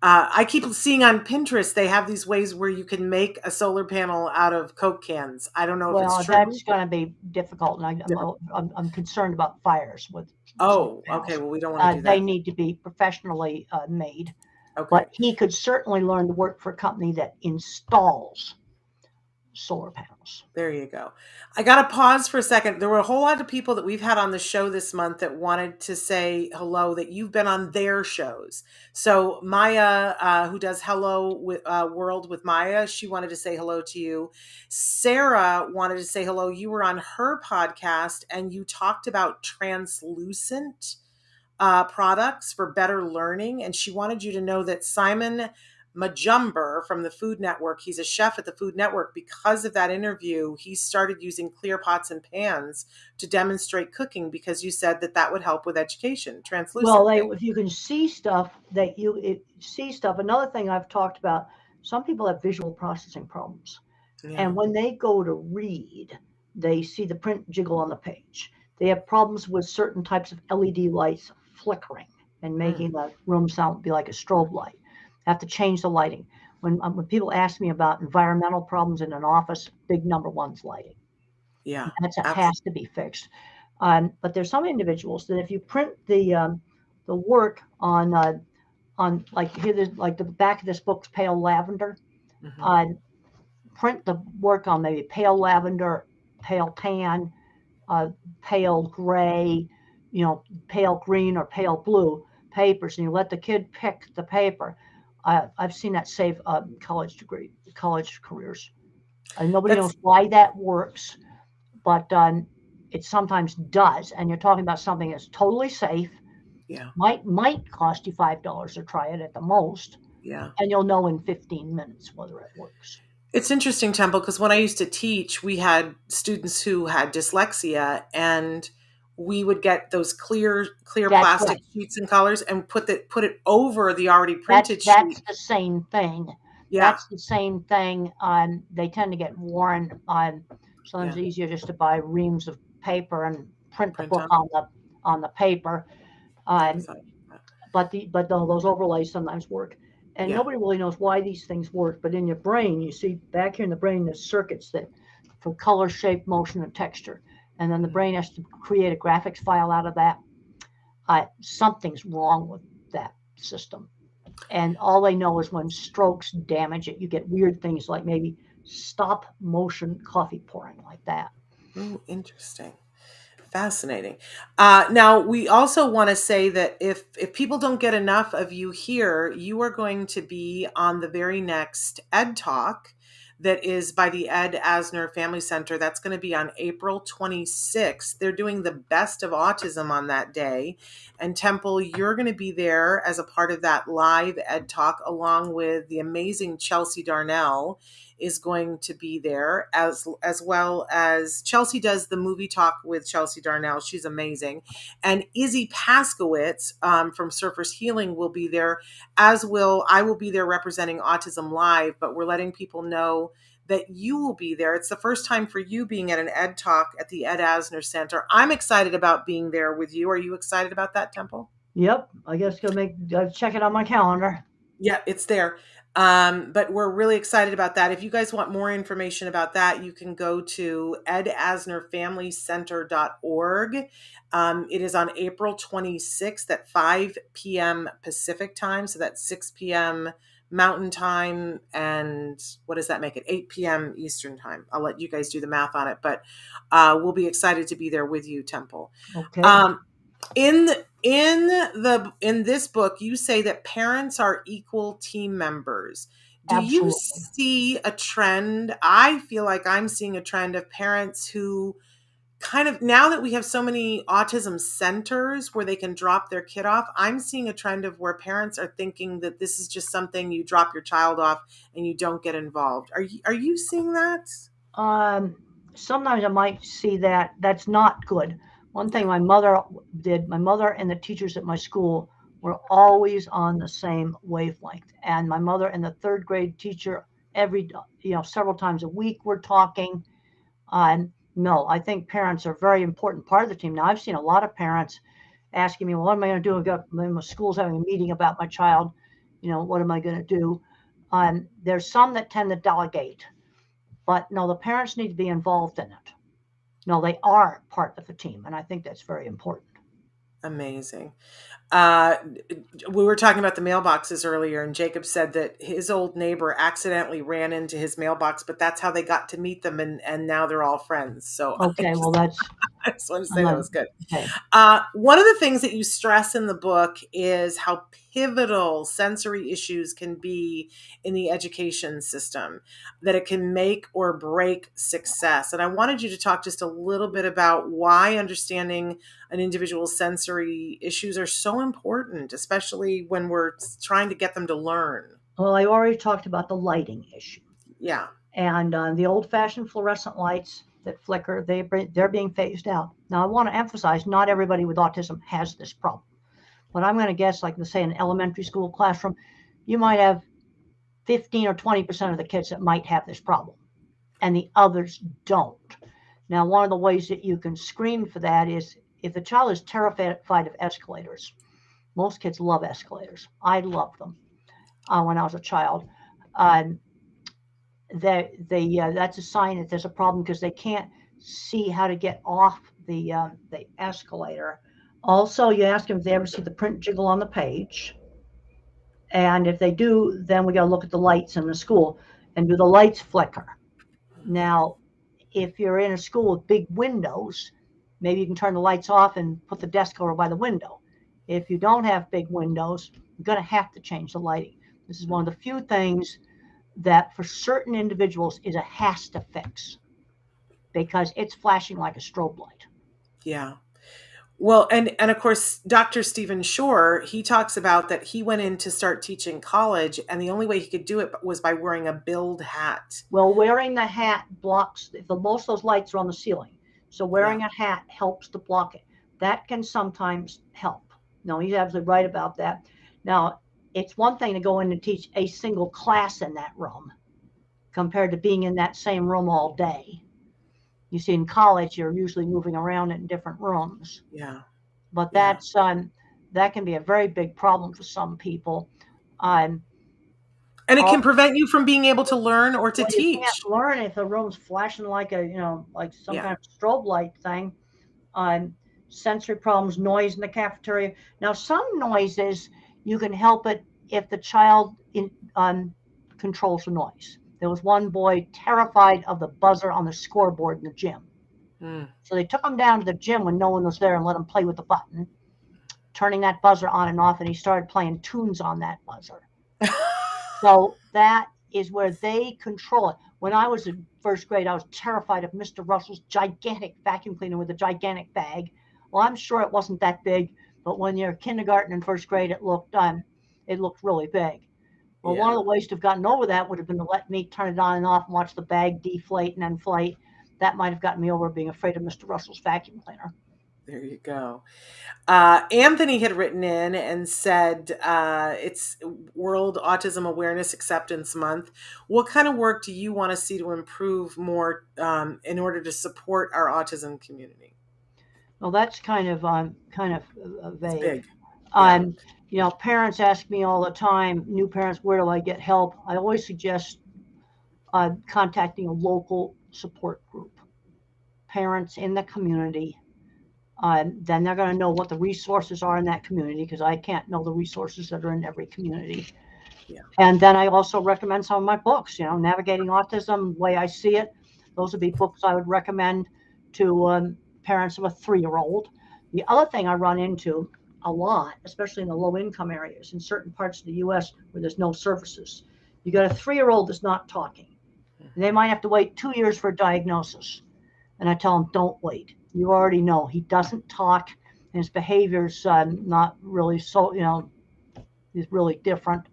I keep seeing on Pinterest, they have these ways where you can make a solar panel out of Coke cans. I don't know if it's true. That's going to be difficult. And I'm concerned about fires with solar panels. Okay. Well, we don't want to do that. They need to be professionally made. Okay. But he could certainly learn to work for a company that installs solar panels. There you go. I got to pause for a second. There were a whole lot of people that we've had on the show this month that wanted to say hello, that you've been on their shows. So Maya, who does Hello with World with Maya, she wanted to say hello to you. Sarah wanted to say hello. You were on her podcast and you talked about translucent products for better learning. And she wanted you to know that Simon Majumber from the Food Network, he's a chef at the Food Network. Because of that interview, he started using clear pots and pans to demonstrate cooking because you said that would help with education. Translucent. Well, if you can see stuff Another thing I've talked about, some people have visual processing problems. Yeah. And when they go to read, they see the print jiggle on the page. They have problems with certain types of LED lights flickering and making the room sound be like a strobe light. Have to change the lighting. When people ask me about environmental problems in an office, big number one's lighting. Yeah, that has to be fixed. But there's some individuals that if you print the work on like here, like the back of this book's pale lavender, print the work on maybe pale lavender, pale tan, pale gray. pale green or pale blue papers, and you let the kid pick the paper. I've seen that save college careers. Nobody That's knows why that works, but it sometimes does. And you're talking about something that's totally safe. yeah, Might cost you $5 to try it at the most, yeah. and you'll know in 15 minutes whether it works. It's interesting, Temple, because when I used to teach, we had students who had dyslexia, and we would get those clear That's plastic right. sheets and colors and put it over the already That's printed that's sheet. the same thing. Yeah, That's the same thing. They tend to get worn. Sometimes yeah. it's easier just to buy reams of paper and print the Print book on. on the paper. Never Um, thought of that. but those overlays sometimes work, and Yeah. nobody really knows why these things work. But in your brain, you see back here in the brain, there's circuits that for color, shape, motion, and texture, and then the brain has to create a graphics file out of that. Something's wrong with that system. And all they know is when strokes damage it, you get weird things like maybe stop motion coffee pouring, like that. Oh, interesting. Fascinating. Now, we also want to say that if people don't get enough of you here, you are going to be on the very next Ed Talk that is by the Ed Asner Family Center. That's going to be on April 26th. They're doing the best of autism on that day. And Temple, you're going to be there as a part of that live Ed Talk, along with the amazing Chelsea Darnell is going to be there, as well as Chelsea does the movie talk with Chelsea Darnell. She's amazing. And Izzy Paskowitz from Surfers Healing will be there, as I will be there representing Autism Live, but we're letting people know that you will be there. It's the first time for you being at an Ed Talk at the Ed Asner Center. I'm excited about being there with you. Are you excited about that, Temple? Yep, I guess I'll check it on my calendar. Yeah, it's there. But we're really excited about that. If you guys want more information about that, you can go to edasnerfamilycenter.org. It is on April 26th at 5 p.m. Pacific time. So that's 6 p.m. Mountain time. And what does that make it? 8 p.m. Eastern time. I'll let you guys do the math on it, but we'll be excited to be there with you, Temple. Okay. In this book, you say that parents are equal team members. Do you Absolutely. see a trend? I feel like I'm seeing a trend of parents who kind of, now that we have so many autism centers where they can drop their kid off, I'm seeing a trend of where parents are thinking that this is just something you drop your child off and you don't get involved. Are you seeing that? Sometimes I might see that. That's not good. One thing my mother and the teachers at my school were always on the same wavelength. And my mother and the third grade teacher, several times a week, we're talking. No, I think parents are a very important part of the team. Now, I've seen a lot of parents asking me, well, what am I going to do? My school's having a meeting about my child. What am I going to do? There's some that tend to delegate, but no, the parents need to be involved in it. No, they are part of the team, and I think that's very important. Amazing. We were talking about the mailboxes earlier, and Jacob said that his old neighbor accidentally ran into his mailbox, but that's how they got to meet them, and now they're all friends. So Okay, well, that's I just want to say that was good. okay. One of the things that you stress in the book is how pivotal sensory issues can be in the education system, that it can make or break success. And I wanted you to talk just a little bit about why understanding an individual's sensory issues are so important, especially when we're trying to get them to learn. Well, I already talked about the lighting issue. Yeah. And the old-fashioned fluorescent lights that flicker, they're being phased out. Now, I want to emphasize, not everybody with autism has this problem. But I'm going to guess, like, say, an elementary school classroom, you might have 15 or 20% of the kids that might have this problem, and the others don't. Now, one of the ways that you can screen for that is if the child is terrified of escalators. Most kids love escalators. I loved them when I was a child. That's a sign that there's a problem because they can't see how to get off the escalator. Also, you ask them if they ever see the print jiggle on the page. And if they do, then we got to look at the lights in the school. And do the lights flicker? Now, if you're in a school with big windows, maybe you can turn the lights off and put the desk over by the window. If you don't have big windows, you're going to have to change the lighting. This is one of the few things that for certain individuals is a has to fix, because it's flashing like a strobe light. Yeah. Well, and of course, Dr. Stephen Shore, he talks about that he went in to start teaching college, and the only way he could do it was by wearing a build hat. Well, wearing the hat blocks, most of those lights are on the ceiling. So wearing a hat helps to block it. That can sometimes help. No, he's absolutely right about that. Now, it's one thing to go in and teach a single class in that room compared to being in that same room all day. You see, in college, you're usually moving around in different rooms. Yeah. But that's that can be a very big problem for some people. And it can prevent you from being able to learn or to teach. You can't learn if the room's flashing like like some kind of strobe light thing. Sensory problems, noise in the cafeteria. Now, some noises you can help it if the child controls the noise. There was one boy terrified of the buzzer on the scoreboard in the gym. So they took him down to the gym when no one was there and let him play with the button, turning that buzzer on and off, and he started playing tunes on that buzzer. So that is where they control it. When I was in first grade, I was terrified of Mr. Russell's gigantic vacuum cleaner with a gigantic bag. Well, I'm sure it wasn't that big, but when you're kindergarten and first grade, it looked really big. Well, one of the ways to have gotten over that would have been to let me turn it on and off and watch the bag deflate and inflate. That might have gotten me over being afraid of Mr. Russell's vacuum cleaner. There you go. Anthony had written in and said it's World Autism Awareness Acceptance Month. What kind of work do you want to see to improve more in order to support our autism community? Well, that's kind of vague. Big. Parents ask me all the time, new parents, where do I get help? I always suggest contacting a local support group, parents in the community. Then they're going to know what the resources are in that community, because I can't know the resources that are in every community. Yeah. And then I also recommend some of my books, Navigating Autism, The Way I See It. Those would be books I would recommend to parents of a 3-year-old. The other thing I run into a lot, especially in the low-income areas, in certain parts of the U.S. where there's no services, you got a 3-year-old that's not talking. And they might have to wait 2 years for a diagnosis. And I tell them, don't wait. You already know he doesn't talk, and his behavior's not really he's really different.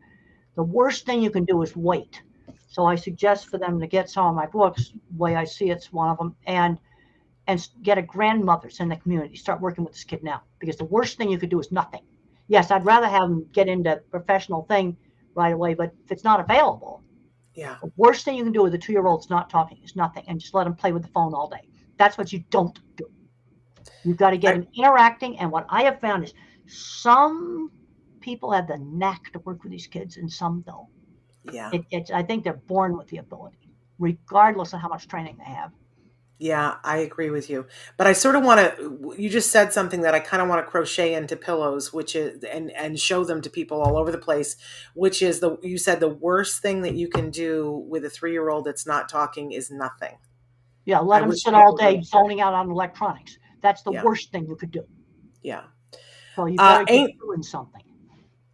The worst thing you can do is wait. So I suggest for them to get some of my books. The Way I See It's one of them, and get a grandmother's in the community. Start working with this kid now, because the worst thing you could do is nothing. Yes, I'd rather have them get into professional thing right away, but if it's not available, the worst thing you can do with a 2-year-old that's not talking is nothing, and just let them play with the phone all day. That's what you don't do. You've got to get them interacting. And what I have found is some people have the knack to work with these kids and some don't. Yeah. I think they're born with the ability, regardless of how much training they have. Yeah, I agree with you. But I sort of want to, you just said something that I kind of want to crochet into pillows, which is, and show them to people all over the place, which is you said the worst thing that you can do with a 3-year-old that's not talking is nothing. Yeah, let them sit all day zoning out on electronics. That's the worst thing you could do. Yeah. So you better get doing something.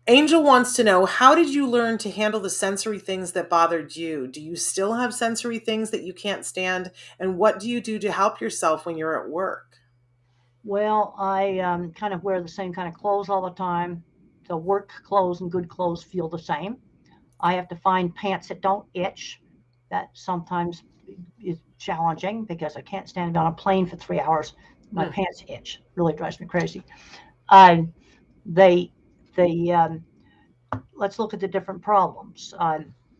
Angel wants to know, how did you learn to handle the sensory things that bothered you? Do you still have sensory things that you can't stand? And what do you do to help yourself when you're at work? Well, I kind of wear the same kind of clothes all the time. The work clothes and good clothes feel the same. I have to find pants that don't itch. That sometimes is challenging, because I can't stand on a plane for 3 hours. My pants itch. Really drives me crazy. Let's look at the different problems.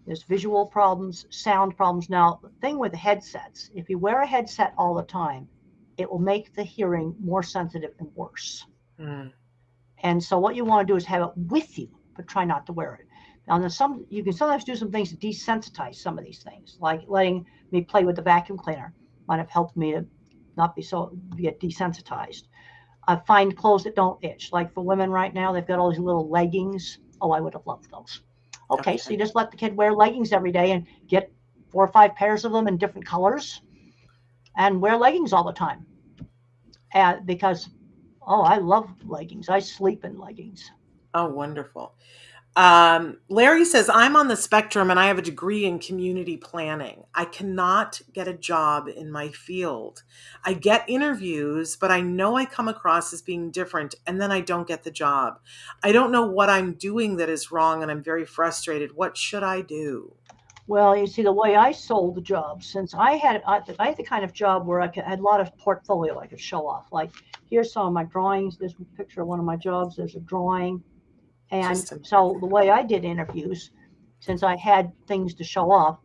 There's visual problems, sound problems. Now, the thing with headsets, if you wear a headset all the time, it will make the hearing more sensitive and worse. And so what you want to do is have it with you, but try not to wear it. Now, you can sometimes do some things to desensitize some of these things, like letting me play with the vacuum cleaner might have helped me to not get desensitized. Find clothes that don't itch. Like for women right now, they've got all these little leggings. Oh, I would have loved those. Okay, so you just let the kid wear leggings every day and get 4 or 5 pairs of them in different colors and wear leggings all the time. because, I love leggings. I sleep in leggings. Oh, wonderful. Larry says, I'm on the spectrum and I have a degree in community planning. I cannot get a job in my field. I get interviews, but I know I come across as being different and then I don't get the job. I don't know what I'm doing that is wrong and I'm very frustrated. What should I do? Well, you see, the way I sold the job, since I had the kind of job where I had a lot of portfolio I could show off. Like, here's some of my drawings. There's a picture of one of my jobs. There's a drawing. And so the way I did interviews, since I had things to show off,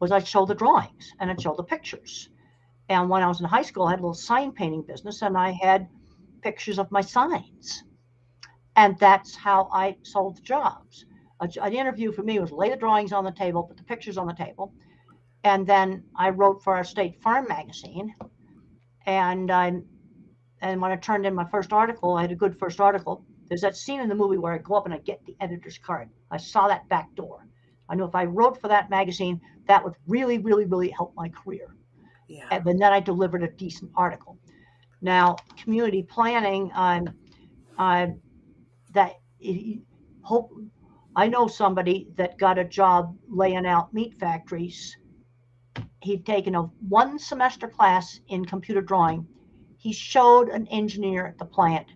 was I'd show the drawings and I'd show the pictures. And when I was in high school, I had a little sign painting business and I had pictures of my signs. And that's how I sold the jobs. An interview for me was lay the drawings on the table, put the pictures on the table. And then I wrote for our State Farm magazine. And when I turned in my first article, I had a good first article. There's that scene in the movie where I go up and I get the editor's card. I saw that back door. I knew if I wrote for that magazine, that would really, really, really help my career. Yeah. And then I delivered a decent article. Now, community planning, I know somebody that got a job laying out meat factories. He'd taken a 1 semester class in computer drawing. He showed an engineer at the plant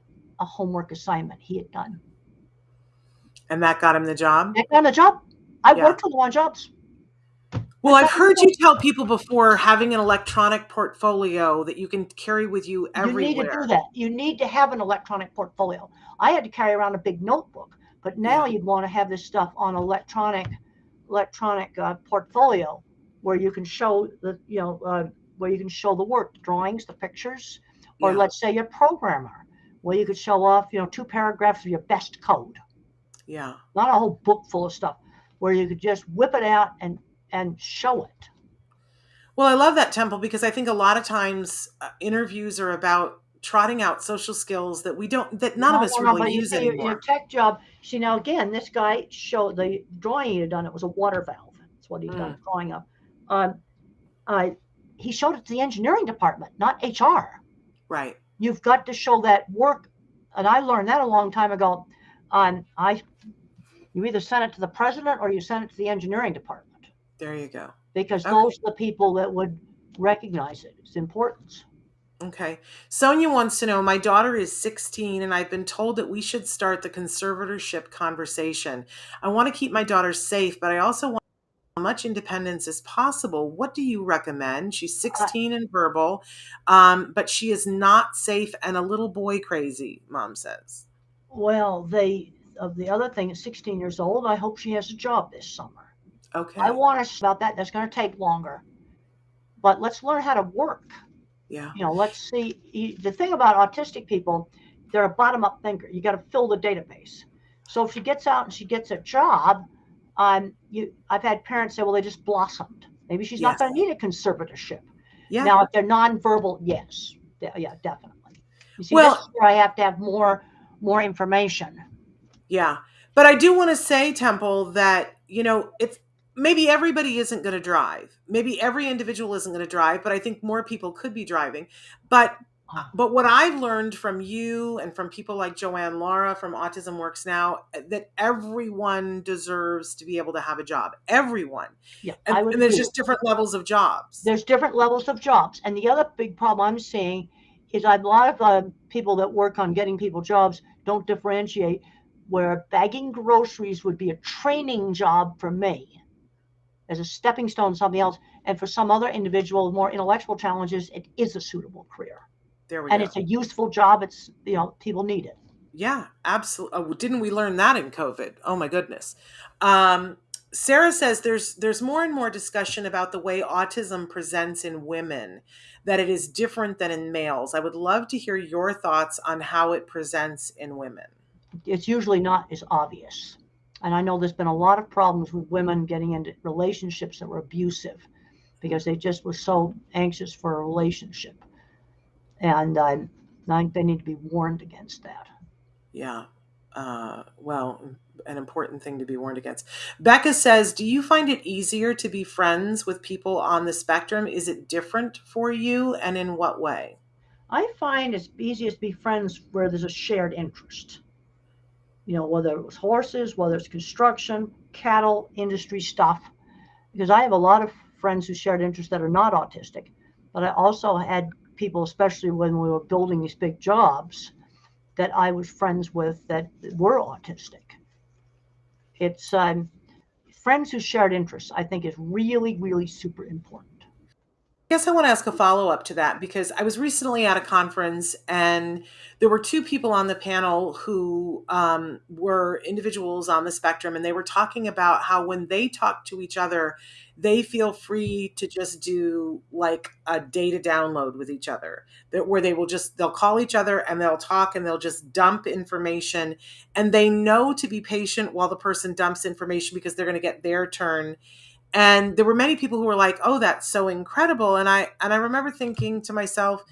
a homework assignment he had done. And that got him the job? That got him the job. I worked with him on jobs. Well, I've heard you tell people before having an electronic portfolio that you can carry with you everywhere. You need to do that. You need to have an electronic portfolio. I had to carry around a big notebook, but now you'd want to have this stuff on electronic portfolio where you can show where you can show the work, the drawings, the pictures, or let's say you're a programmer, where you could show off 2 paragraphs of your best code. Yeah. Not a whole book full of stuff, where you could just whip it out and show it. Well, I love that, Temple, because I think a lot of times interviews are about trotting out social skills that none of us really use anymore. Your tech job. See, now again, this guy showed the drawing he had done. It was a water valve. That's what he'd done drawing of. He showed it to the engineering department, not HR. Right. You've got to show that work, and I learned that a long time ago. You either send it to the president or you send it to the engineering department. There you go. Because those are the people that would recognize it. It's important. Okay. Sonia wants to know, my daughter is 16 and I've been told that we should start the conservatorship conversation. I want to keep my daughter safe, but I also want as much independence as possible. What do you recommend? She's 16 and verbal, but she is not safe and a little boy crazy, Mom says. Well, the other thing is 16 years old. I hope she has a job this summer. Okay. I want to about that. That's going to take longer, but let's learn how to work. Yeah. Let's see. The thing about autistic people, they're a bottom-up thinker. You got to fill the database. So if she gets out and she gets a job, I've had parents say, well, they just blossomed. Maybe she's not going to need a conservatorship. Yeah. Now, if they're nonverbal, yes. Yeah, definitely. You see, that's where I have to have more information. Yeah. But I do want to say, Temple, that, it's maybe everybody isn't going to drive. Maybe every individual isn't going to drive, but I think more people could be driving. But what I've learned from you and from people like Joanne Laura from Autism Works Now, that everyone deserves to be able to have a job. Everyone. Yeah, and there's just different levels of jobs. There's different levels of jobs. And the other big problem I'm seeing is a lot of people that work on getting people jobs don't differentiate, where bagging groceries would be a training job for me as a stepping stone to something else. And for some other individual with more intellectual challenges, it is a suitable career. There we go. And it's a useful job. It's, people need it. Yeah, absolutely. Oh, didn't we learn that in COVID? Oh my goodness. Sarah says there's more and more discussion about the way autism presents in women, that it is different than in males. I would love to hear your thoughts on how it presents in women. It's usually not as obvious. And I know there's been a lot of problems with women getting into relationships that were abusive because they just were so anxious for a relationship. And I think they need to be warned against that. Yeah. Well, an important thing to be warned against. Becca says, do you find it easier to be friends with people on the spectrum? Is it different for you, and in what way? I find it's easiest to be friends where there's a shared interest. Whether it was horses, whether it's construction, cattle, industry stuff. Because I have a lot of friends who shared interests that are not autistic, but I also had people, especially when we were building these big jobs, that I was friends with that were autistic. It's friends who shared interests, I think, is really, really super important. I guess I want to ask a follow-up to that because I was recently at a conference and there were two people on the panel who were individuals on the spectrum, and they were talking about how when they talk to each other, they feel free to just do like a data download with each other, where they'll call each other and they'll talk and they'll just dump information, and they know to be patient while the person dumps information because they're going to get their turn. And there were many people who were like, "Oh, that's so incredible." And I remember thinking to myself,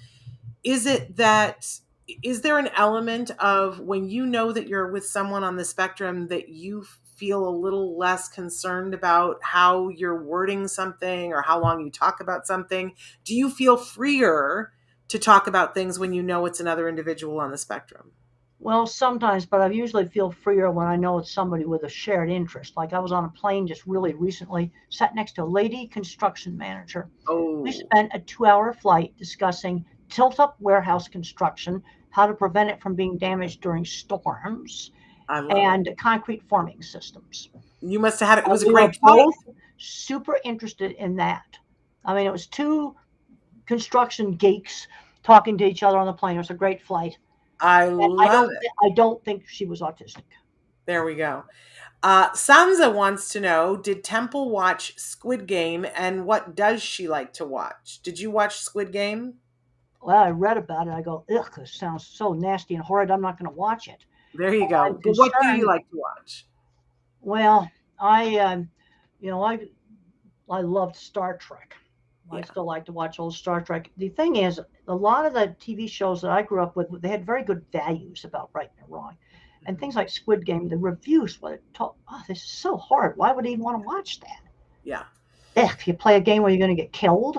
is there an element of when you know that you're with someone on the spectrum that you feel a little less concerned about how you're wording something or how long you talk about something? Do you feel freer to talk about things when you know it's another individual on the spectrum? Well, sometimes, but I usually feel freer when I know it's somebody with a shared interest. Like I was on a plane just really recently, sat next to a lady construction manager. We Oh, spent a 2-hour flight discussing tilt-up warehouse construction, how to prevent it from being damaged during storms, I love it. and concrete forming systems. You must have had it. It was a We were great flight. both super interested in that. I mean, it was two construction geeks talking to each other on the plane. It was a great flight. I And love it. I don't think she was autistic. There we go. Sansa wants to know, did Temple watch Squid Game and what does she like to watch? Did you watch Squid Game? Well, I read about it. I go, ugh, this sounds so nasty and horrid. I'm not going to watch it. There you go. I'm But what do you concerned. like to watch? Well, I loved Star Trek. I Yeah. still like to watch old Star Trek. The thing is, a lot of the TV shows that I grew up with, they had very good values about right and wrong. And things like Squid Game, the reviews were told, oh, this is so hard. Why would I even want to watch that? Yeah. If you play a game where you're going to get killed,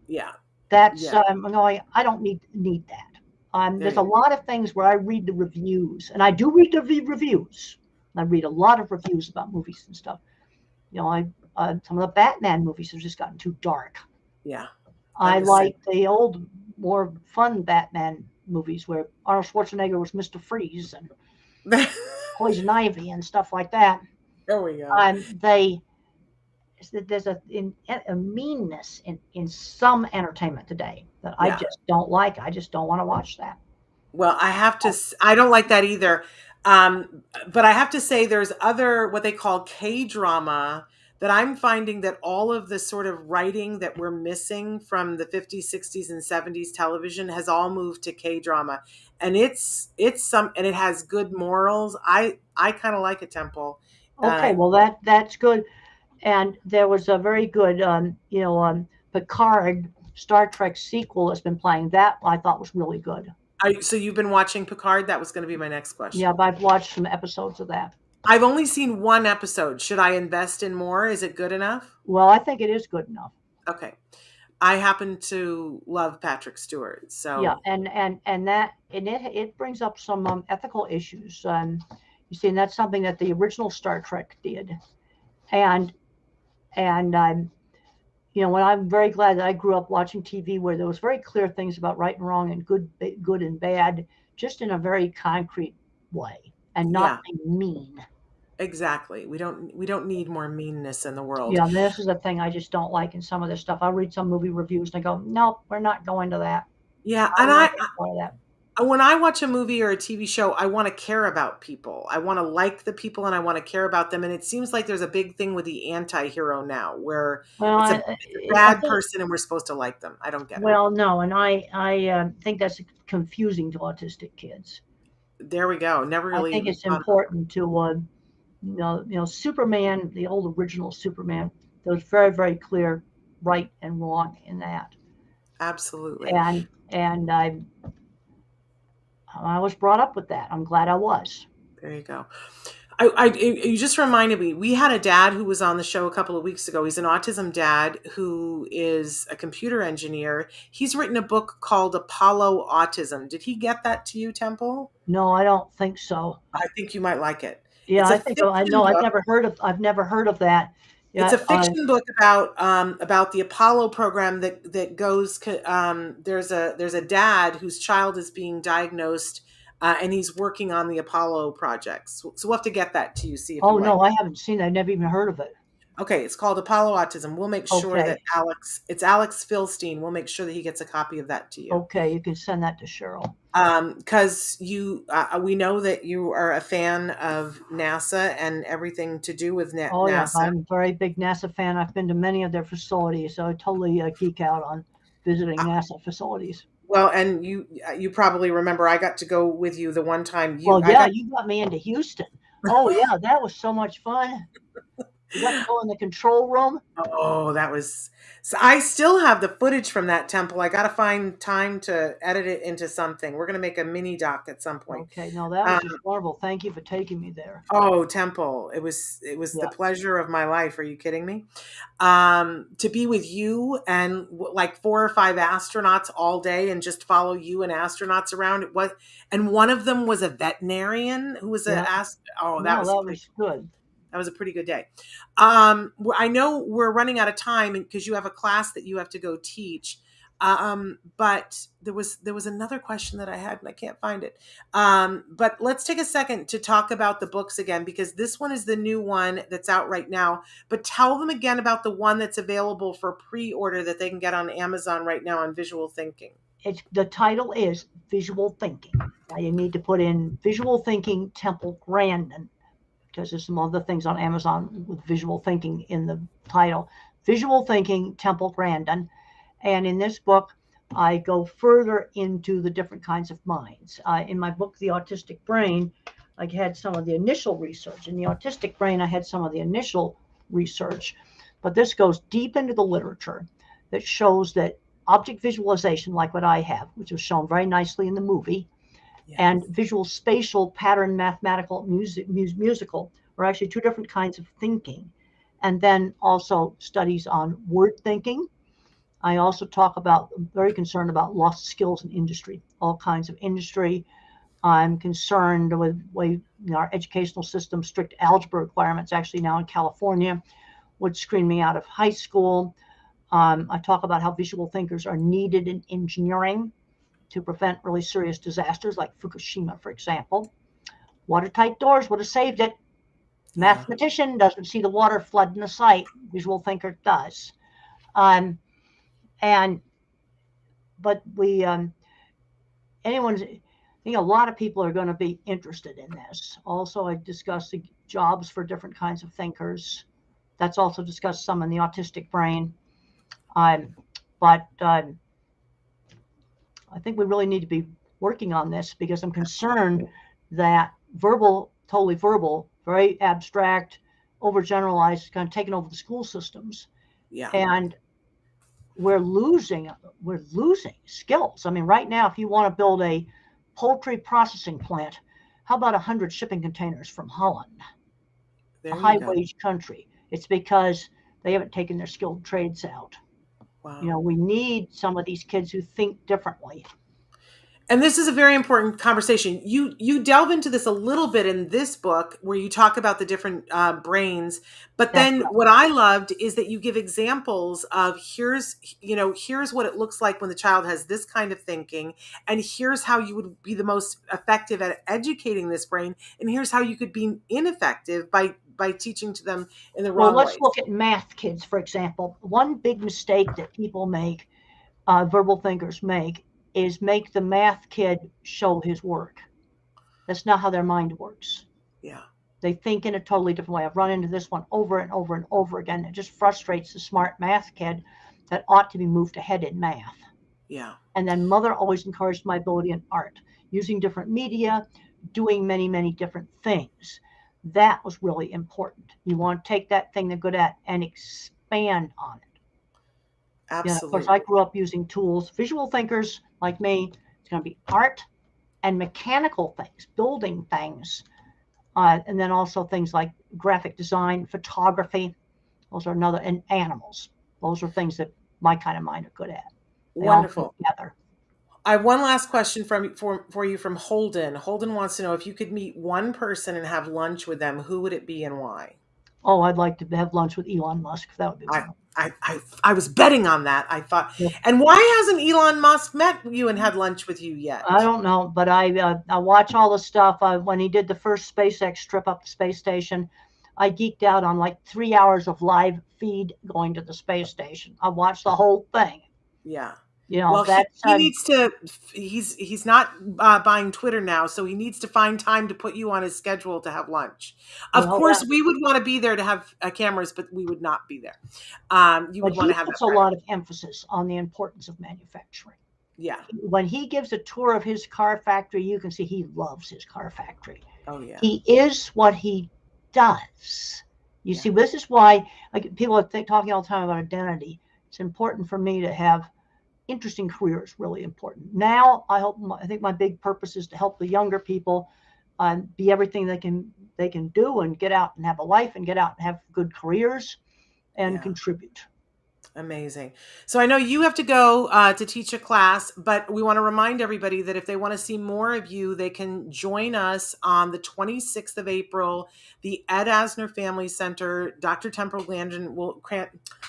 Yeah. that's Yeah. no, I don't need that. There There's a you go. lot of things where I read the reviews, and I do read the reviews. I read a lot of reviews about movies and stuff. Some of the Batman movies have just gotten too dark. Yeah. I I'm the same. like the old, more fun Batman movies where Arnold Schwarzenegger was Mr. Freeze and Poison Ivy and stuff like that. There we go. There's a meanness in some entertainment today that I Yeah. just don't like. I just don't want to watch that. Well, I don't like that either. But I have to say there's other, what they call K-drama, that I'm finding that all of the sort of writing that we're missing from the 50s, 60s, and 70s television has all moved to K-drama. And and it has good morals. I kind of like it, Temple. Okay, well that's good. And there was a very good, Picard Star Trek sequel that's been playing. That I thought was really good. So you've been watching Picard? That was going to be my next Yeah, question. but I've watched some episodes of that. I've only seen one episode. Should I invest in more? Is it good enough? Well, I think it is good enough. Okay. I happen to love Patrick Stewart, Yeah, so it brings up some ethical issues. You see, and that's something that the original Star Trek did, and when I'm very glad that I grew up watching TV where there was very clear things about right and wrong and good and bad, just in a very concrete way, and not yeah, being mean. exactly. We don't need more meanness in the world. Yeah, this is the thing I just don't like in some of this stuff. I'll read some movie reviews and I go, nope, we're not going to that. Yeah, I'm and not going to that. when I watch a movie or a TV show, I want to care about people. I want to like the people and I want to care about them. And it seems like there's a big thing with the anti-hero now where Well, it's a I bad think, person and we're supposed to like them. I don't get it. well, no, and I think that's confusing to autistic kids. There we go. Never I really think even it's thought. important to, Superman, the old original Superman. There was very, very clear right and wrong in that, Absolutely. and I was brought up with that. I'm glad I was. There you go. You just reminded me, we had a dad who was on the show a couple of weeks ago. He's an autism dad who is a computer engineer. He's written a book called Apollo Autism. Did he get that to you, Temple? No, I don't think so. I think you might like it. Yeah, It's a I think I fiction know. I've book. never heard of. I've never heard of that. It's Yeah, a fiction book about the Apollo program that goes. There's a dad whose child is being diagnosed, and he's working on the Apollo projects. So we'll have to get that to you, see if you oh like no, it. I haven't seen it. I've never even heard of it. Okay, it's called Apollo Autism. We'll make sure that Okay, it's Alex Philstein. We'll make sure that he gets a copy of that to you. okay, you can send that to Cheryl. Because we know that you are a fan of NASA and everything to do with Oh yeah, NASA. I'm a very big NASA fan. I've been to many of their facilities, so I totally geek out on visiting NASA facilities. Well, and you probably remember I got to go with you the one time Well, I yeah, got. you got me into Houston. Oh yeah, that was so much fun. We got to go in the control room. Oh, that was. So I still have the footage from that, Temple. I got to find time to edit it into something. We're gonna make a mini doc at some point. Okay, no, that was Um, just wonderful. Thank you for taking me there. oh, Temple, it was the Yeah. pleasure of my life. Are you kidding me? To be with you and like 4 or 5 astronauts all day and just follow you and astronauts around. It was, and one of them was a veterinarian who was Yeah. oh, that No, was that pretty. was good. That was a pretty good day. I know we're running out of time because you have a class that you have to go teach. But there was another question that I had and I can't find it. But let's take a second to talk about the books again, because this one is the new one that's out right now. But tell them again about the one that's available for pre-order that they can get on Amazon right now on visual thinking. The title is Visual Thinking. Now you need to put in Visual Thinking Temple Grandin, because there's some other things on Amazon with visual thinking in the title. Visual Thinking Temple Grandin. And in this book, I go further into the different kinds of minds. In my book, The Autistic Brain, I had some of the initial research. In The Autistic Brain, I had some of the initial research. But this goes deep into the literature that shows that object visualization, like what I have, which was shown very nicely in the movie, Yes. and visual spatial pattern mathematical musical are actually two different kinds of thinking. And then also studies on word thinking. I also talk about, I'm very concerned about lost skills in industry, all kinds of industry. I'm concerned with our educational system, strict algebra requirements, actually now in California, would screen me out of high school. I talk about how visual thinkers are needed in engineering to prevent really serious disasters like Fukushima, for example. Watertight doors would have saved it. Mathematician doesn't see the water flood in the site. Visual thinker does. But I think a lot of people are going to be interested in this. Also, I discuss the jobs for different kinds of thinkers. That's also discussed some in the Autistic Brain. But I think we really need to be working on this, because I'm concerned that totally verbal, very abstract, overgeneralized, kind of taking over the school systems. Yeah. And we're losing skills. I mean, right now, if you want to build a poultry processing plant, how about 100 shipping containers from Holland, a high-wage country? It's because they haven't taken their skilled trades out. Wow. We need some of these kids who think differently. And this is a very important conversation. You delve into this a little bit in this book where you talk about the different brains. But then what I loved is that you give examples of here's what it looks like when the child has this kind of thinking, and here's how you would be the most effective at educating this brain, and here's how you could be ineffective by teaching to them in the wrong way. Well, let's look at math kids, for example. One big mistake that people make, verbal thinkers make, is make the math kid show his work. That's not how their mind works. Yeah. They think in a totally different way. I've run into this one over and over and over again. It just frustrates the smart math kid that ought to be moved ahead in math. Yeah. And then mother always encouraged my ability in art, using different media, doing many, many different things. That was really important. You want to take that thing they're good at and expand on it. Absolutely. Of course, I grew up using tools. Visual thinkers like me, it's going to be art and mechanical things, building things. And then also things like graphic design, photography. Those are another, and animals. Those are things that my kind of mind are good at. They all go Wonderful. together. I have one last question for you from Holden. Holden wants to know if you could meet one person and have lunch with them, who would it be and why? Oh, I'd like to have lunch with Elon Musk. That would be I wonderful. I was betting on that. I thought, and why hasn't Elon Musk met you and had lunch with you yet? I don't know, but I watch all the stuff. When he did the first SpaceX trip up the space station, I geeked out on like 3 hours of live feed going to the space station. I watched the whole thing. Yeah. You know, Well, that's he needs to. He's not buying Twitter now, so he needs to find time to put you on his schedule to have lunch. Of well, course, we would want to be there to have cameras, but we would not be there. You but would want he to have puts that. a lot of emphasis on the importance of manufacturing. Yeah. When he gives a tour of his car factory, you can see he loves his car factory. Oh yeah. He is what he does. You see, this is why people are talking all the time about identity. It's important for me to have interesting careers, really important. Now, I think my big purpose is to help the younger people be everything they can do and get out and have a life and get out and have good careers and contribute. Amazing. So I know you have to go to teach a class, but we want to remind everybody that if they want to see more of you, they can join us on the 26th of April, the Ed Asner Family Center. Dr. Temple Grandin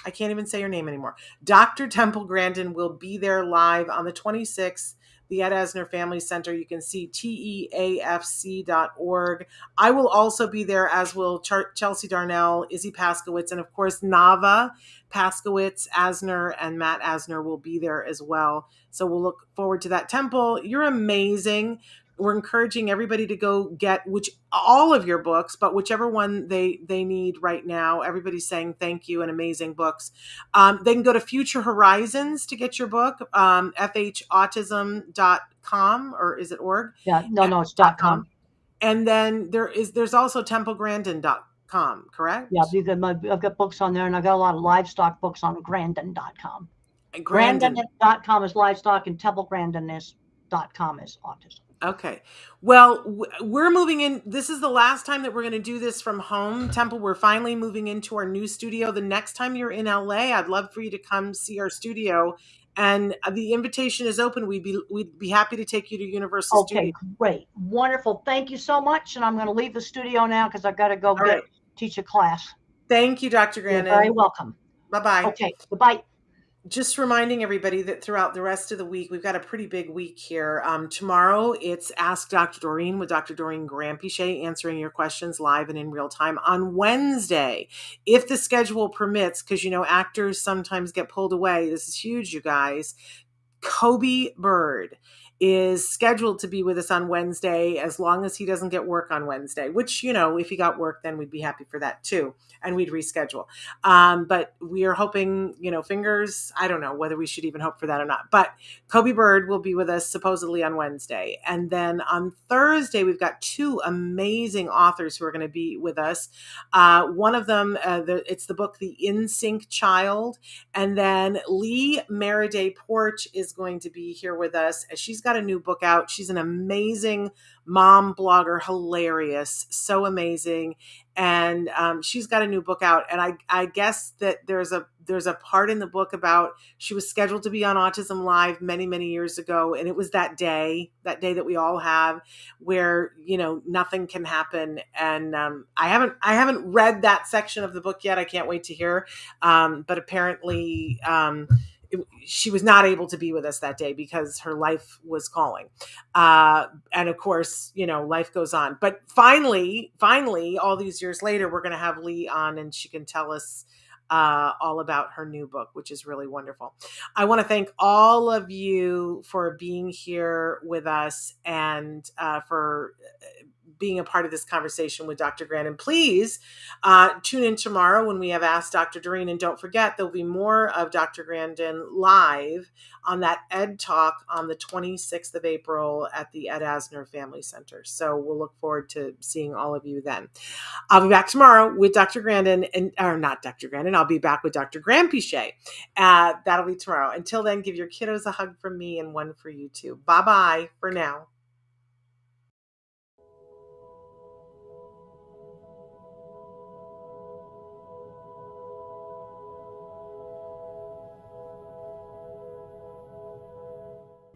I can't even say your name anymore. Dr. Temple Grandin will be there live on the 26th. The Ed Asner Family Center. You can see teafc.org. I will also be there, as will Chelsea Darnell, Izzy Paskowitz, and of course, Nava Paskowitz, Asner, and Matt Asner will be there as well. So we'll look forward to that. Temple, you're amazing. We're encouraging everybody to go get all of your books, but whichever one they need right now. Everybody's saying thank you and amazing books. They can go to Future Horizons to get your book, fhautism.com, or is it org? Yeah, no, it's .com. And then there's also templegrandin.com, correct? Yeah, I've got books on there, and I've got a lot of livestock books on Grandin.com. Grandin.com is livestock, and templegrandin.com is autism. Okay. Well, we're moving in. This is the last time that we're going to do this from home. Temple, we're finally moving into our new studio. The next time you're in LA, I'd love for you to come see our studio. And the invitation is open. We'd be happy to take you to Universal Studios. Okay, great. Wonderful. Thank you so much. And I'm going to leave the studio now because I've got to go teach a class. Thank you, Dr. Grandin. You're very welcome. Bye-bye. Okay, goodbye. Just reminding everybody that throughout the rest of the week, we've got a pretty big week here. Tomorrow, it's Ask Dr. Doreen with Dr. Doreen Granpichet, answering your questions live and in real time. On Wednesday, if the schedule permits, because, actors sometimes get pulled away. This is huge, you guys. Kobe Bird is scheduled to be with us on Wednesday, as long as he doesn't get work on Wednesday, which, if he got work, then we'd be happy for that too. And we'd reschedule. But we are hoping, fingers, I don't know whether we should even hope for that or not, but Kobe Bird will be with us supposedly on Wednesday. And then on Thursday, we've got two amazing authors who are going to be with us. One of them, it's the book, The In Sync Child. And then Lee Meriday Porch is going to be here with us. She's got a new book out. She's an amazing mom blogger, hilarious, so amazing. And she's got a new book out. And I guess that there's a part in the book about she was scheduled to be on Autism Live many, many years ago. And it was that day that we all have where, nothing can happen. And I haven't read that section of the book yet. I can't wait to hear. But apparently she was not able to be with us that day because her life was calling. And of course, life goes on. But finally, all these years later, we're going to have Lee on and she can tell us all about her new book, which is really wonderful. I want to thank all of you for being here with us and for being a part of this conversation with Dr. Grandin. Please tune in tomorrow when we have Asked Dr. Doreen. And don't forget, there'll be more of Dr. Grandin live on that Ed Talk on the 26th of April at the Ed Asner Family Center. So we'll look forward to seeing all of you then. I'll be back tomorrow with Dr. Grandin, or not Dr. Grandin. I'll be back with Dr. Granpichet. That'll be tomorrow. Until then, give your kiddos a hug from me and one for you too. Bye-bye for now.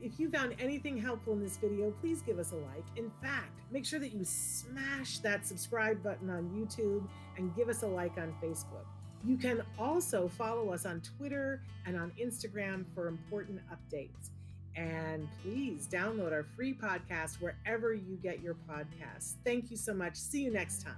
If you found anything helpful in this video, please give us a like. In fact, make sure that you smash that subscribe button on YouTube and give us a like on Facebook. You can also follow us on Twitter and on Instagram for important updates. And please download our free podcast wherever you get your podcasts. Thank you so much. See you next time.